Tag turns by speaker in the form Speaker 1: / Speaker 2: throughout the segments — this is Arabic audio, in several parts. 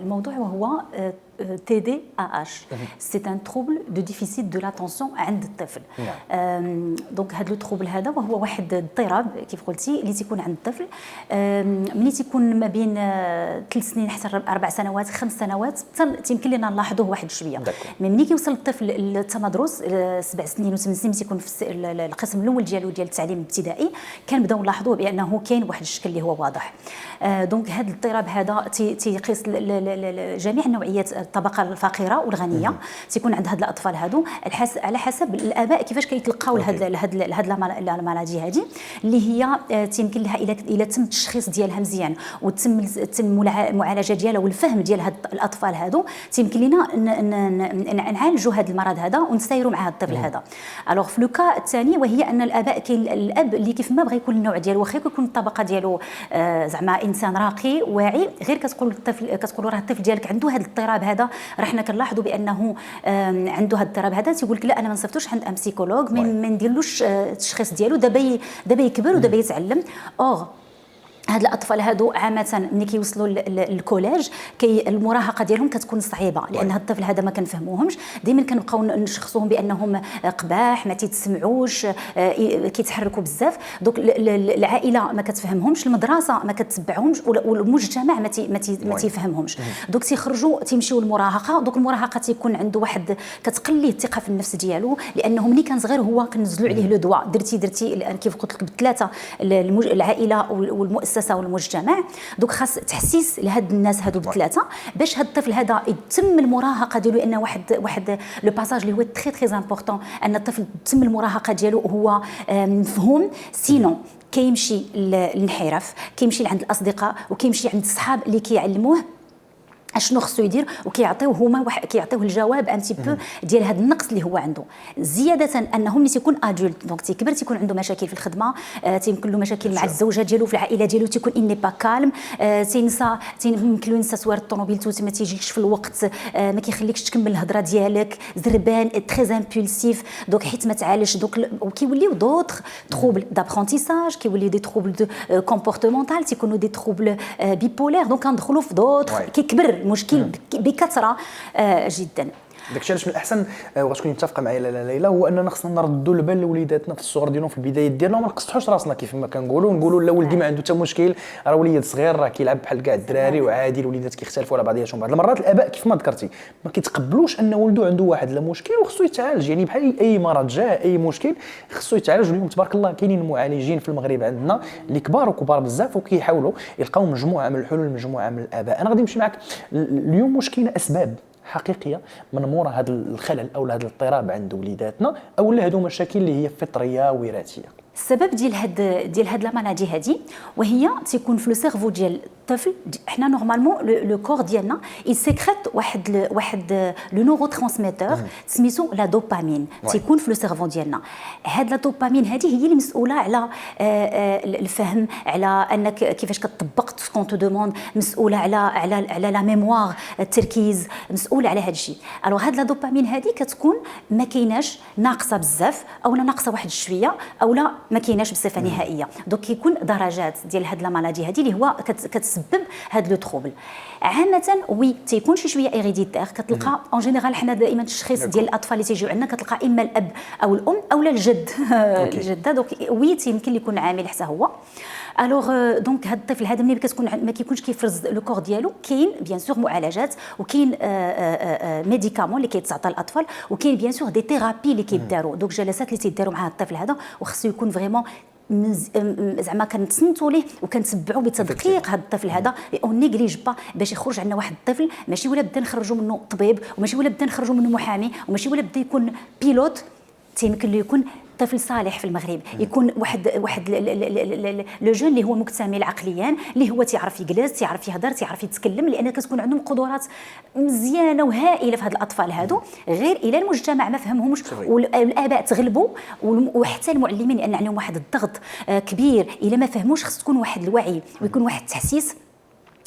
Speaker 1: الموضوع وهو TDAH. C'est un trouble de déficit de l'attention عند الطفل. دونك هذا التروبل هذا وهو واحد اضطراب كيف قلتي اللي تيكون عند الطفل ملي تيكون ما بين 3 سنين حتى 4 سنوات 5 سنوات يمكن لنا نلاحظوه واحد شويه. ملي كيوصل الطفل للتمدرس 7 سنين و 8 سنين تيكون في القسم الاول ديال التعليم الابتدائي كنبداو نلاحظوه بانه كاين واحد الشكل اللي هو واضح. دونك هذا الاضطراب هذا تيقيس جميع نوعيات الطبقه الفقيره والغنيه تيكون عند هاد الاطفال هادو على حسب الاباء كيفاش كيتلقاو هاد المرض هذه اللي هي تيمكن لها الى تم التشخيص ديالها مزيان وتم المعالجه ديالها والفهم ديال هاد الاطفال هادو تيمكن لنا نعالجوا هذا المرض هذا ونسيروا مع هذا الطفل هذا. الوغ في لوكا الثاني وهي ان الاباء كاين الاب اللي كيف ما بغى يكون النوع ديالو واخا يكون الطبقه ديالو زعما انسان راقي واعي غير كتقول للطفل كتقول راه الطفل ديالك عنده هذا الاضطراب هذا راه حنا كنلاحظوا بانه عنده هذا الاضطراب هذا تيقول لك لا انا ما نصيفطوش عند بسيكولوج ما نديرلوش التشخيص ديالو دابا يكبر ودابا يتعلم. هاد الاطفال هادو عامه ملي كيوصلوا للكوليج المراهقه ديالهم كتكون صعيبه لان هاد الطفل هذا ما كنفهموهمش دائما كنبقاو نشخصوهم بانهم قباح ما تيتسمعوش كيتحركوا بزاف. دوك العائله ما كتفهمهمش المدرسه ما كتتبعهمش والمجتمع ما تيفهمهمش. دوك تيخرجوا تيمشيو للمراهقه. دوك المراهقه تيكون عنده واحد كتقل ليه الثقه في النفس ديالو لانه ملي كان صغير هو كنزلوا عليه لو دواء درتي كيف قلت لك بالثلاثه العائله والمؤسسه والمجتمع. دوك خاص تحسيس لهاد الناس هادو بثلاثه باش هاد الطفل هذا يتم المراهقه ديالو لان واحد لو باساج اللي هو تري امبورطون ان الطفل تم المراهقه ديالو هو مفهوم سينو كيمشي للانحراف كيمشي لعند الاصدقاء وكيمشي عند الصحاب اللي كيعلموه اشنو خصو يدير وكيعطيوه هما كيعطيوه الجواب ان تي بو ديال هذا النقص اللي هو عنده. زياده انه ملي تيكون ادولت دونك تيكبر تيكون عنده مشاكل في الخدمه تيمكن له مشاكل مع الزوجه ديالو في العائله ديالو تيكون اني با كالم تيمكن له ينسى سوار الطوموبيل ما تيجيكش في الوقت ما كيخليكش تكمل الهضره ديالك زربان تري امبولسيف. دونك حيت ما تعالجش دوك وكيوليو دوطخ تروبل دابرونتيساج كيوليو دي تروبل دو كومبورتمونتال تيكونوا دي تروبل بيبولير. دونك كندخلوا في دوطخ كيكبر المشكل بكثره جدا.
Speaker 2: داكشي علاش من الاحسن وغتكوني متفقه معايا ليلى هو اننا خصنا نردوا البال لوليداتنا في الصغر ديالهم في البدايات ديالنا وما نقصحوش راسنا كيف ما كنقولوا لا ولدي ما عنده حتى مشكل راه وليد صغير راه كيلعب بحال كاع الدراري وعادي. الوليدات كيختلفوا على بعضياتهم بعض المرات الاباء كيف ما ذكرتي ما كيتقبلوش ان ولده عنده واحد المشكل وخصو يتعالج يعني بحال اي مرض جاء اي مشكل خصو يتعالج. اليوم تبارك الله كاينين معالجين في المغرب عندنا اللي كبار وكبار بزاف وكيحاولوا يلقاو مجموعه من الحلول مجموعه من الاباء. انا غادي نمشي معك اليوم واش كاينه اسباب حقيقيه من مورا هذا الخلل او هذا الاضطراب عند وليداتنا او هادو مشاكل اللي هي فطريه وراثيه؟ السبب
Speaker 1: ديال هاد لا مالادي هادي وهي تيكون في لو سيرفو ديال الطفل. حنا نورمالمون لو كور ديالنا يسيكريت واحد لو نورو ترانسميتور سميتو لا دوبامين تيكون في لو سيرفو ديالنا. هاد لا دوبامين هادي هي اللي مسؤوله على الفهم على انك كيفاش كتطبق سكون تو دوموند مسؤوله على لا ميموار التركيز مسؤوله على هذا الشيء. الوغ هاد لا دوبامين هادي كتكون ما كايناش ناقصه بزاف او ناقصه واحد شويه او لا ما كايناش بصفه نهائيه. دونك كيكون درجات ديال هاد لا مالادي هادي اللي هو كتسبب هاد لو تروبل. عامه وي تيكون شي شويه هيريديتير كتلقى اون جينيرال حنا دائما التشخيص ديال الاطفال اللي تيجيو عندنا كتلقى اما الاب او الام او الجد الجده. دونك وي يمكن يكون عامل حتى هو. الوغ دونك هاد الطفل هذا ملي كتكون ما كيكونش كيفرز لو كور ديالو كاين بيان سور معالجات وكاين ميديكامون اللي كيتعطى للاطفال وكاين بيان سور دي ثيرابي اللي كيداروا. دونك جلسات اللي تيداروا مع هاد الطفل هذا وخصو يكون فريمون زعما كنتصنتوا ليه وكنتبعوا بتدقيق هذا الطفل هذا اون نيغليج با باش يخرج عندنا واحد الطفل ماشي ولا بدا نخرجوا منه طبيب وماشي ولا بدا نخرجوا منه محامي وماشي ولا بدا يكون بيلوت. يمكن له يكون طفل صالح في المغرب يكون واحد لو جون اللي هو مكتمل عقليا اللي هو تيعرف يجلس تيعرف يهضر تيعرف يتكلم لان كتكون عندهم قدرات مزيانه وهائله في هاد الاطفال هادو غير الى المجتمع ما فهمهمش والاباء تغلبوا وحتى المعلمين لان عندهم واحد الضغط كبير الى ما فهموش خص تكون واحد الوعي ويكون واحد التحسيس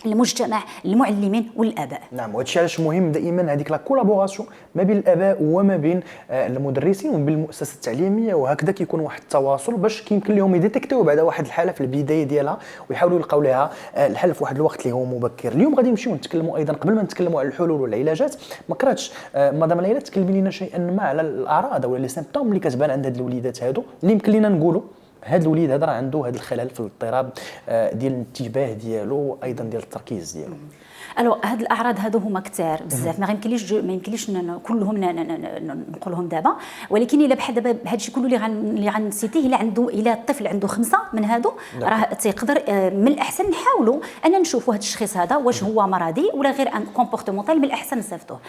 Speaker 1: المجتمع، المعلمين والاباء.
Speaker 2: نعم، وهذا الشيء علاش مهم دائما هذيك لا كولابوراسيون ما بين الاباء وما بين المدرسين وما بين المؤسسه التعليميه، وهكذا كيكون واحد التواصل باش كيمكن لهم يديتيكتيو بعد واحد الحاله في البدايه ديالها ويحاولوا يلقاو لها الحل في واحد الوقت اللي هو مبكر. اليوم غادي نمشيو نتكلموا ايضا قبل ما نتكلموا على الحلول والعلاجات، ما كرهتش مدام ليلى تكلمي لنا شيئا ما على الاعراض او لي سيمبتوم اللي كتبان عند هاد الوليدات هادو اللي يمكن لينا نقولوا هذا الوليد هذا راه عنده هذا الخلل في الاضطراب ديال الانتباه ديالو ايضا ديال التركيز ديالو.
Speaker 1: الو هاد الاعراض هادو هما كثار بزاف، ما يمكنليش كلهم نقولهم دابا، ولكن الا بحال دابا هاد الشيء كله اللي غنسيتيه الا الطفل عنده 5 من هادو راه تيقدر من الاحسن نحاولوا ان نشوفوا هاد الشخص هذا واش هو مرضي ولا غير ان كومبورتمونتال، من الاحسن نصيفطوه.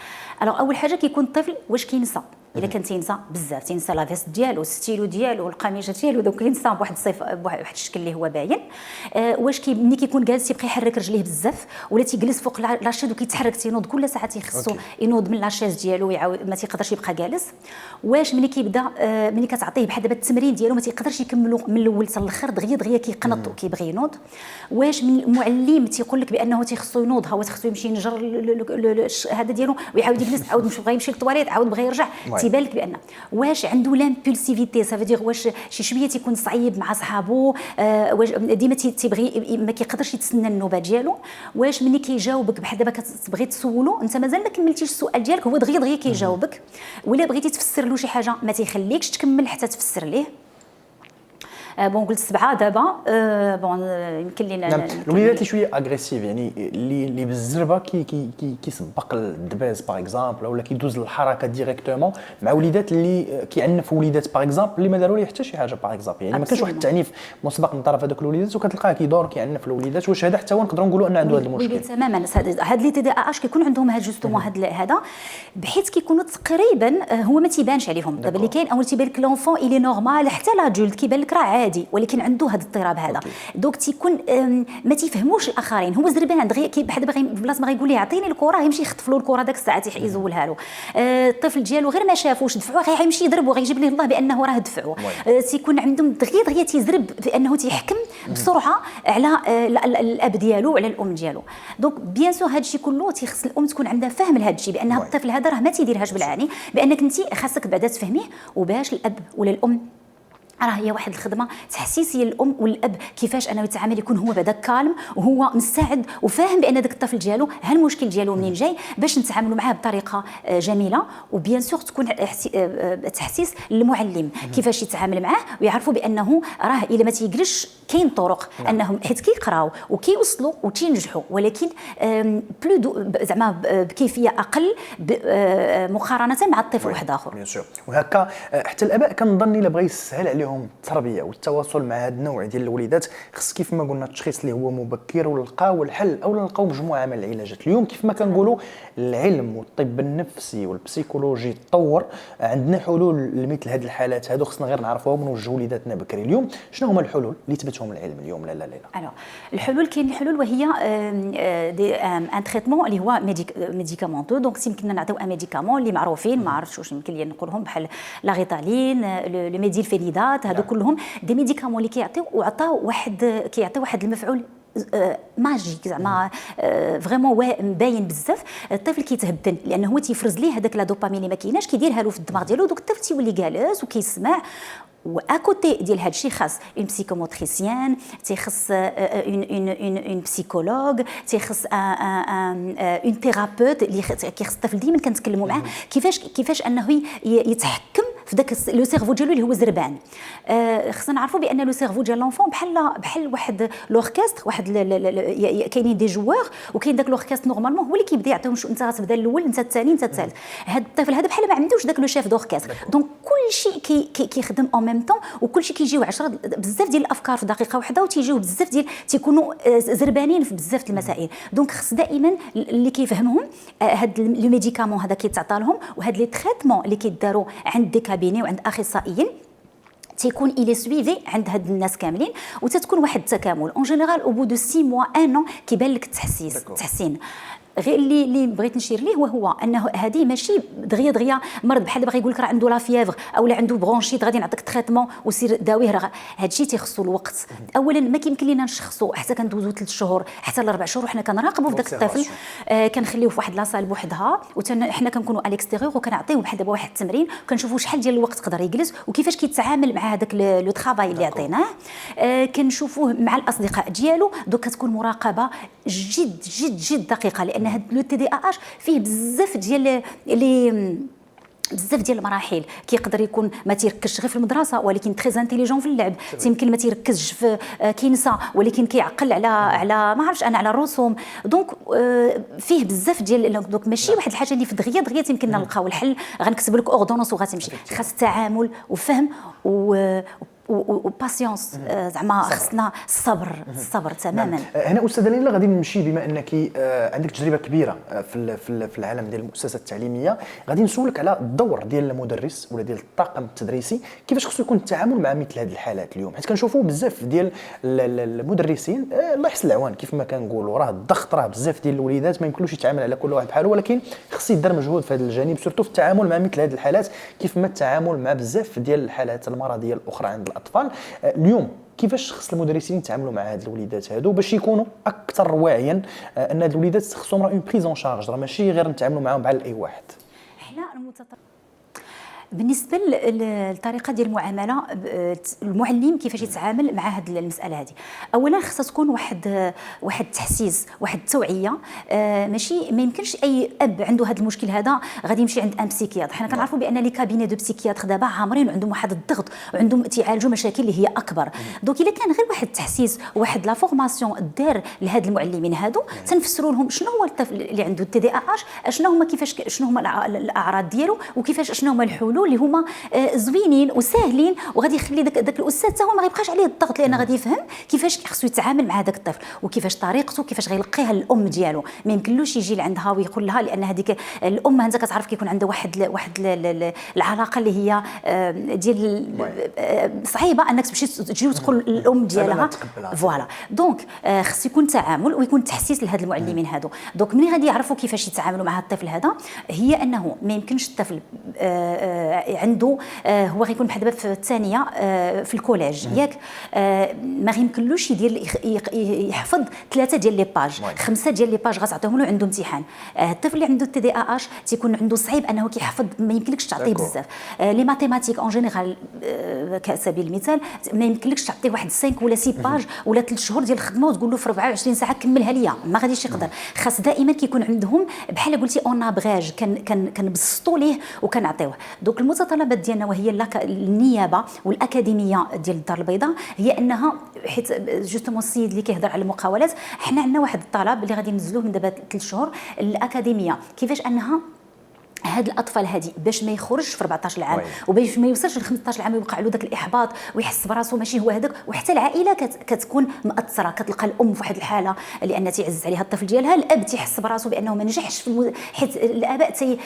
Speaker 1: الو اول حاجه كيكون الطفل واش كينسى، الا كان تينسى بزاف، تينسى لا فيست ديالو، الستيلو ديالو، القميجه ديالو، دوك كينسى بواحد الصفه بواحد الشكل اللي هو باين. واش ملي كيكون جالس تيبقى يحرك رجليه بزاف ولا تيجلس فوق لاشيز وكيتحرك تينوض كل ساعه، تيخصو ينوض من لاشيز ديالو ويعاود ما تيقدرش يبقى جالس. واش ملي كيبدا ملي كتعطيه بحال دابا التمرين ديالو ما تيقدرش يكملو من الاول حتى الاخر، دغيا كيقنط وكيبغي ينوض. واش من المعلم تيقول لك بانه تيخصو ينوض، هو تيخصو يمشي ينجر هذا ديالو ويعاود يجلس، عاود بغى يمشي للطواليت عاود بغى يرجع، تيبان لك بان واش عنده لامبولسيفيتي، سافا واش شي شويه تيكون صعيب مع صحابو، واش ديما تيبغي ما كيقدرش يتسنى النوبه ديالو. واش ملي كيجاوبك بحال دابا كتبغي تسولو انت مازال ما كملتيش السؤال ديالك، هو دغيا كيجاوبك، ولا بغيتي تفسر له شي حاجه ما تيخليكش تكمل حتى تفسر ليه. بون قلت 7 دابا. بون يمكن لينا
Speaker 2: نعم. الوليدات اللي شويه اغريسيف، يعني اللي بالزربه كيسبق الدباز باغ اكزومبل، ولا كيدوز للحركه ديريكتومون، مع وليدات اللي كيعنفوا وليدات باغ اكزومبل اللي ما داروا ليه حتى شي حاجه باغ اكزومبل، يعني ما كانش واحد التعنيف مسبق من طرف هذوك الوليدات وكتلقاه كيدور كيعنف الوليدات. واش هذا حتى هو نقدروا نقولوا ان عنده هذا المشكل؟
Speaker 1: تماما. هاد لي تي دي اش كيكون عندهم هاد جوستومون هذا، بحيث كيكونوا تقريبا هو ما تيبانش عليهم. دابا اللي كاين اول تيبان لك لونفون الي نورمال، حتى لاجولت كيبان لك راه عادي، ولكن عنده هذا الاضطراب هذا. دوك تيكون ما تيفهموش الاخرين، هو زربان دغيا بحال دابا بلاص ما غيقول ليه عطيني الكره يمشي يخطف له الكره داك الساعه يزولها له. الطفل ديالو غير ما شافوش دفعوه غيمشي يضرب وغيجيب ليه الله بانه راه دفعوه. تيكون عندهم دغيا تيزرب بانه تيحكم بسرعه على الاب ديالو وعلى الام ديالو. دونك بيان سور هذا الشيء كله تيخص الام تكون عندها فهم لهذا الشيء، بان الطفل هذا راه ما تيديرهاش بالعاني، بانك انت خاصك بعدا تفهميه، وباش الاب ولا الام راه هي واحد الخدمه تحسيسيه للام والاب كيفاش انه يتعامل، يكون هو بعدا كالم وهو مستعد وفاهم بان داك الطفل ديالو ها المشكل ديالو منين جاي، باش نتعاملوا معاه بطريقه جميله. وبيان سور تكون تحسيس للمعلم كيفاش يتعامل معاه، ويعرفوا بانه راه الا ما تيجريش كاين طرق انهم حيت كيقراو وكيوصلوا وتينجحوا، ولكن بلو زعما بكيفيه اقل مقارنه مع الطفل واحد اخر.
Speaker 2: وهكا حتى الاباء كنظن الا بغى يسهل عليهم التربيه والتواصل مع هذا النوع ديال الوليدات، خص كيف ما قلنا التشخيص اللي هو مبكر، ولقاو الحل او نلقاو مجموعه من العلاجات. اليوم كيف ما كنقولوا العلم والطب النفسي والبسيكولوجي تطور، عندنا حلول لمثل هذه الحالات هذو، خصنا غير نعرفوهم ونوجهوا وليداتنا بكري. اليوم شنو هما الحلول اللي ثبتهم العلم اليوم؟ لا
Speaker 1: الحلول كاين الحلول، وهي ان تريتمون اللي هو ميديكامونتو. دونك يمكننا نعطيو ان ميديكامون اللي معروفين، ما عرفتش واش يمكن لي نقولهم، بحال لا غيتالين، لو ميديلفينيدات، هادو كلهم دي ميديكامون اللي كيعطيو واحد المفعول ماجيك، زعما فريمون باين بزاف. الطفل كيتهبن لانه هو تيفرز ليه هذاك لا دوبامين اللي ما كايناش، كيديرها له في الدماغ ديالو، دوك الطفل تيولي جالس وكيسمع. واكوتي ديال هذا الشيء خاص اون بسيكوموتريسيان، تيخص اون بسيكولوج، تيخص اون ثيرابوت اللي كيخص الطفل ديما كنتكلموا معاه كيفاش انه يتحكم في داك لو سيرفو ديالو اللي هو زربان. خصنا نعرفوا بان لو سيرفو ديال لونفون بحال واحد لوركستر، واحد كاينين دي جوار، وكاين داك لوركستر نورمالمون هو اللي كيبدا يعطيهم، انت غتبدا الاول، انت الثاني، انت الثالث. هذا الطفل هذا بحال ما عندوش داك لو شيف دوركستر، دونك كل شيء كيخدم اون ميم طون، وكل شيء كيجيو 10 بزاف ديال الافكار في دقيقه واحده، وتيجيو بزاف ديال تيكونوا زربانين في بزاف المسائل. دونك خص دائما اللي كيفهمهم هاد لو ميديكامون هذا كيتعطى لهم، وهاد لي تريتمون اللي كيداروا عند دي كابيني وعند اخصائيين تيكون الي سويفي عند هاد الناس كاملين، وتتكون واحد التكامل اون جينيرال او بو دو 6 موا 1 an كيبان لك التحسين. غير اللي بغيت نشير ليه وهو انه هذه ماشي دغيا مرض بحال باغي يقول لك راه عنده لا فيفر او لا عنده برونشيت غادي نعطيك تريتمون وسير داويه. راه هادشي تيخصو الوقت. اولا ما كيمكن لينا نشخصوا حتى كندوزو 3 شهور حتى ل 4 شهور وحنا كنراقبوا في داك الطفل، كنخليوه في واحد لاصال بوحدها وحنا كنكونوا اليكستيريور وكنعطيوه بحال دابا واحد التمرين وكنشوفوا شحال ديال الوقت يقدر يجلس وكيفاش كيتعامل مع هذاك لو ترافاي اللي عطيناه. كنشوفوه مع الاصدقاء ديالو. دوك كتكون مراقبه جد جد جد دقيقه، لان هذا لو تي دي ا اش فيه بزاف ديال المراحل. كيقدر يكون ما تيركزش غير في المدرسه ولكن تري انتيليجون في اللعب، يمكن ما تيركزش في كينسى ولكن كيعقل على ما عرفتش انا على الرسوم. دونك فيه بزاف ديال دونك ماشي واحد الحاجه اللي في دغيا يمكن نلقاو الحل غنكتب لك اوردونونس وغتمشي. خاص التعامل وفهم وباسيونس، زعما خصنا الصبر تماما.
Speaker 2: هنا استاذه ليلى غادي نمشي بما انك عندك تجربه كبيره في العالم ديال المؤسسات التعليميه، غادي نسولك على الدور ديال المدرس ولا ديال الطاقم التدريسي، كيفاش خصو يكون التعامل مع مثل هذه الحالات اليوم؟ حيت كنشوفوا بزاف ديال المدرسين الله يحسن العوان كيف ما كنقولوا راه الضغط، راه بزاف ديال الوليدات ما يمكنلوش يتعامل على كل واحد بحاله، ولكن خص يدار مجهود في هذا الجانب سورتو في التعامل مع مثل هذه الحالات كيف ما التعامل مع بزاف ديال الحالات المرضيه الاخرى عند الاطفال. اليوم كيفاش خص المدرسين يتعاملوا مع هاد الوليدات هادو باش يكونوا اكثر واعيا ان هاد الوليدات خصهم راه اون بريزون شارج، راه ماشي غير نتعاملوا معاهم بحال اي واحد؟
Speaker 1: احنا بالنسبه للطريقه ديال المعامله المعلم كيفاش يتعامل مع هذه المساله هذه، اولا خصها تكون واحد التحسيس، واحد التوعيه. ماشي ما يمكنش اي اب عنده هذا المشكل هذا غادي يمشي عند ان بسيكياتر. حنا كنعرفوا بان لي كابيني دو بسيكياتر دابا عامرين وعندهم واحد الضغط وعندهم تيعالجوا مشاكل اللي هي اكبر. دونك الا كان غير واحد التحسيس واحد لا فورماسيون دار لهاد المعلمين هادو تنفسروا لهم شنو هو الطفل اللي عنده تي دي ا اش، شنو هما كيفاش شنو هما الاعراض ديالو وكيفاش شنو هما الحلول اللي هما زوينين وساهلين، وغادي يخلي داك الاستاذ حتى هو ما غيبقاش عليه الضغط لان غادي يفهم كيفاش خصو يتعامل مع هذاك الطفل وكيفاش طريقته كيفاش غيلقيها الام ديالو. ما يمكنلوش يجي لعندها ويقول لها، لان هذيك الام انت كتعرف كيكون عندها واحد العلاقه اللي هي ديال صعيبه انك تجي وتقول الام ديالها فوالا. دونك خص يكون تعامل ويكون تحسيس لهاد المعلمين هادو. دونك ملي غادي يعرفوا كيفاش يتعاملوا مع هذا الطفل هذا، هي انه ما يمكنش الطفل عنده هو غيكون بحال دابا في الثانيه في الكوليج ياك، ما غيمكنلوش يدير يحفظ 3 ديال لي باج 5 ديال لي باج غتعطيهم له عنده امتحان. الطفل اللي عنده تي دي ا اش تيكون عنده صعيب انه كيحفظ، ما يمكنلكش تعطيه بزاف. لي ماتيماتيك اون جينيرال كسبيل المثال ما يمكنلكش تعطيه واحد 5 ولا 6 باج ولا 3 شهور ديال الخدمه وتقول له في 24 ساعه كملها ليا، ما غاديش يقدر. خاص دائما كيكون عندهم بحال قلتي اون ابغاج كنبسطوا ليه وكنعطيوه. دوك المتطلبات ديالنا وهي النيابه والاكاديميه ديال الدار البيضاء هي انها، حيت جوستومون السيد اللي كيهضر على المقاولات، حنا عندنا واحد الطلب اللي غادي ننزلوه من دابا 3 شهور. الاكاديميه كيفاش انها هاد الاطفال هادي باش ما يخرجش في 14 عام وباش ما يوصلش ل 15 عام ويوقع له داك الاحباط ويحس براسو ماشي هو هذاك، وحتى العائله كتكون مأثره. كتلقى الام في واحد الحاله لان تيعز عليها الطفل ديالها، الاب تيحس براسو بانه ما نجحش حيت الاباء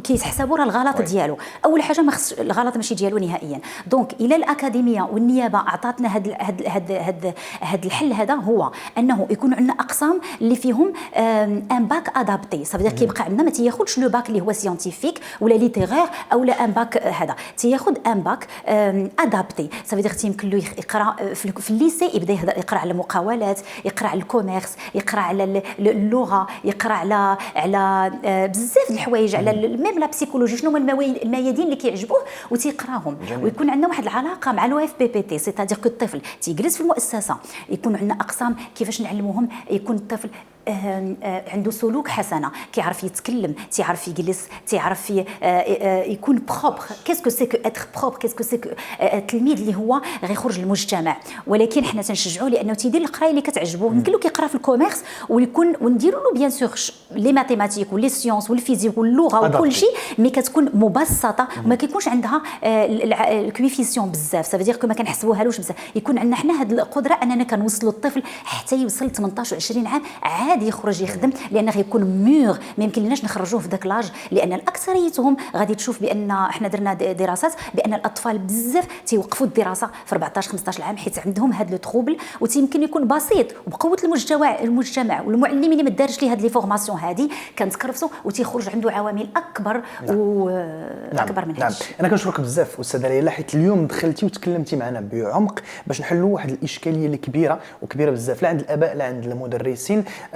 Speaker 1: كيتحسبوا راه الغلط ديالو. اول حاجه ما خصش الغلط ماشي ديالو نهائيا. دونك الى الاكاديميه والنيابه عطاتنا هاد الحل هذا، هو انه يكون عندنا اقسام اللي فيهم ان باك ادابتي. صافي كيبقى عندنا ما تياخذش لو باك اللي هو سيانتيفيك ولا ليتيرير او لا ان باك هذا، تياخذ ان باك ادابتي. صافي تيمكن له يقرا في الليسي، يبدا يقرا على المقاولات، يقرا على الكوميرس، يقرا على اللغه، يقرا على بزاف د الحوايج، على ميم لا بسيكولوجي، شنو هما الميادين اللي كيعجبوه وتيقراهم. ويكون عندنا واحد العلاقه مع لو اف بي بي تي، سيتادير كو الطفل تيجلس في المؤسسه، يكون عندنا اقسام كيفاش نعلموهم يكون الطفل عنده سلوك حسنه، كيعرف يتكلم، تيعرف يجلس، تعرف يكون بروبر. كيسكو سي كو اتر بروبر، كيسكو سي كو التلميذ اللي هو غيخرج للمجتمع. ولكن حنا تنشجعوه لانه تيدير القرايه اللي كتعجبوه. يمكن له كيقرا في الكوميرس ويكون ونديروا له بيان سور لي ماتيماتيك ولي سيونس والفيزيك واللغه وكل شيء، مي كتكون مبسطه وما كيكونش عندها الكويفيسيون بزاف. صافي دير كو ما كنحسبوهالوش بزاف. يكون عندنا حنا هذه القدره اننا كنوصلوا الطفل حتى يوصل 18 و20 عام عادي عادي يخرج يخدم، لان غيكون ميغ ما يمكن لناش نخرجوه في ذاك لاج، لان الاكثريتهم غادي تشوف بان احنا درنا دراسات بان الاطفال بزاف تيوقفوا الدراسه في 14 15 عام حيت عندهم هذا لو تروبل، وتيمكن يكون بسيط وبقوه المجتمع والمعلمين اللي ما دارش ليه هذه لي فورماسيون هذه كنتكرفسوا وتيخرج عنده عوامل اكبر واكبر من هذا.
Speaker 2: نعم انا كنشكرك بزاف استاذه ليلى، حيت اليوم دخلتي وتكلمتي معنا بعمق باش نحلوا واحد الاشكاليه اللي كبيره بزاف لا عند الاباء لا عند المدرسين.